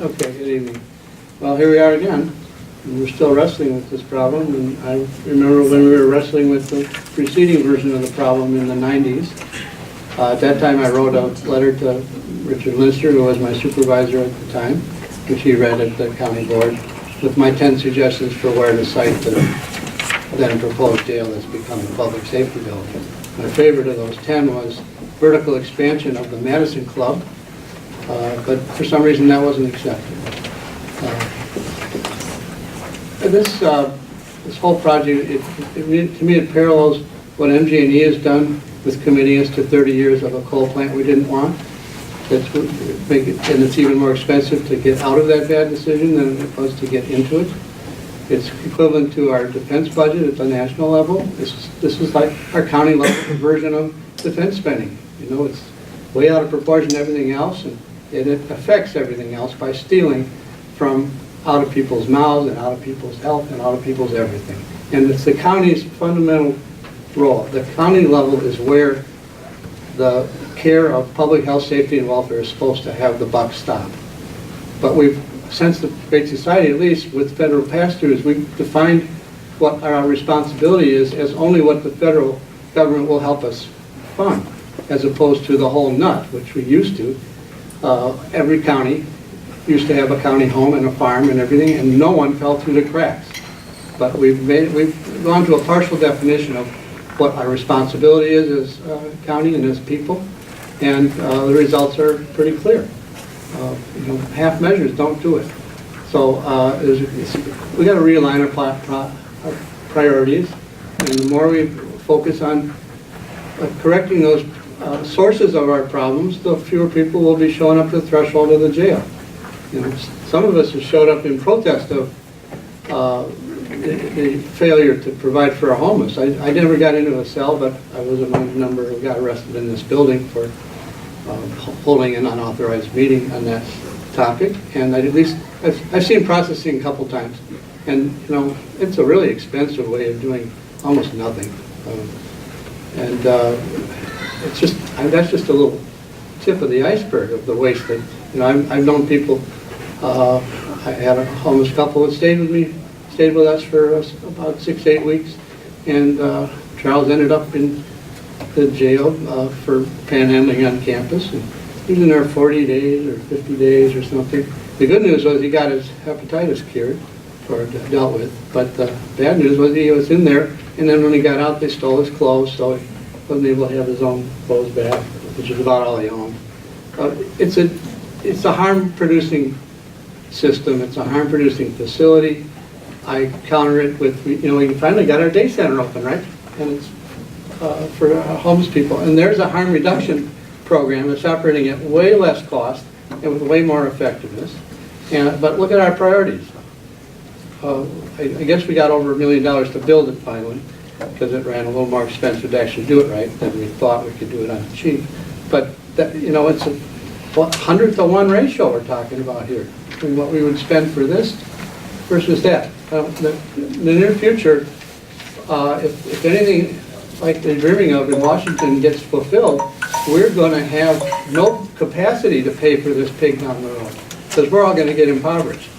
Okay, good evening. Well, here we are again. And we're still wrestling with this problem, and I remember when we were wrestling with the preceding version of the problem in the 90s. At that time, I wrote a letter to Richard Linster, who was my supervisor at the time, which he read at the county board, with my 10 suggestions for where to site the then proposed jail that's become a public safety building. My favorite of those 10 was vertical expansion of the Madison Club, but for some reason that wasn't accepted. This whole project, to me, it parallels what MG&E has done with committing us to 30 years of a coal plant we didn't want. And it's even more expensive to get out of that bad decision than it was to get into it. It's equivalent to our defense budget at the national level. This is like our county level version of defense spending. You know, it's way out of proportion to everything else, and it affects everything else by stealing from out of people's mouths and out of people's health and out of people's everything. And it's the county's fundamental role. The county level is where the care of public health, safety, and welfare is supposed to have the buck stop. But we've, since the Great Society, at least with federal pass-throughs, we've defined what our responsibility is as only what the federal government will help us fund, as opposed to the whole nut, which we used to. Every county used to have a county home and a farm and everything, and no one fell through the cracks. But we've gone to a partial definition of what our responsibility is as county and as people, and the results are pretty clear. You know, half measures don't do it. So we got to realign our priorities, and the more we focus on correcting those sources of our problems, the fewer people will be showing up to the threshold of the jail. You know, some of us have showed up in protest of the failure to provide for our homeless. I never got into a cell, but I was among the number who got arrested in this building for holding an unauthorized meeting on that topic. And I've seen processing a couple times, and you know, it's a really expensive way of doing almost nothing. It's just that's just a little tip of the iceberg of the waste that, you know, I've known people. I had a homeless couple that stayed with us for about 6 to 8 weeks, and Charles ended up in the jail for panhandling on campus. And he was in there 40 days or 50 days or something. The good news was he got his hepatitis cured or dealt with, but the bad news was he was in there, and then when he got out, they stole his clothes, so he wasn't able to have his own clothes back, which is about all he owned. It's a harm-producing system. It's a harm-producing facility. I counter it with, you know, we finally got our day center open, right? And it's for homeless people. And there's a harm reduction program that's operating at way less cost and with way more effectiveness. But look at our priorities. I guess we got over $1 million to build it finally, because it ran a little more expensive to actually do it right than we thought we could do it on the cheap. But that, you know, it's a 100th to 1 ratio we're talking about here between what we would spend for this versus that. The near future, if anything like they're dreaming of in Washington gets fulfilled, we're going to have no capacity to pay for this pig down the road, because we're all going to get impoverished.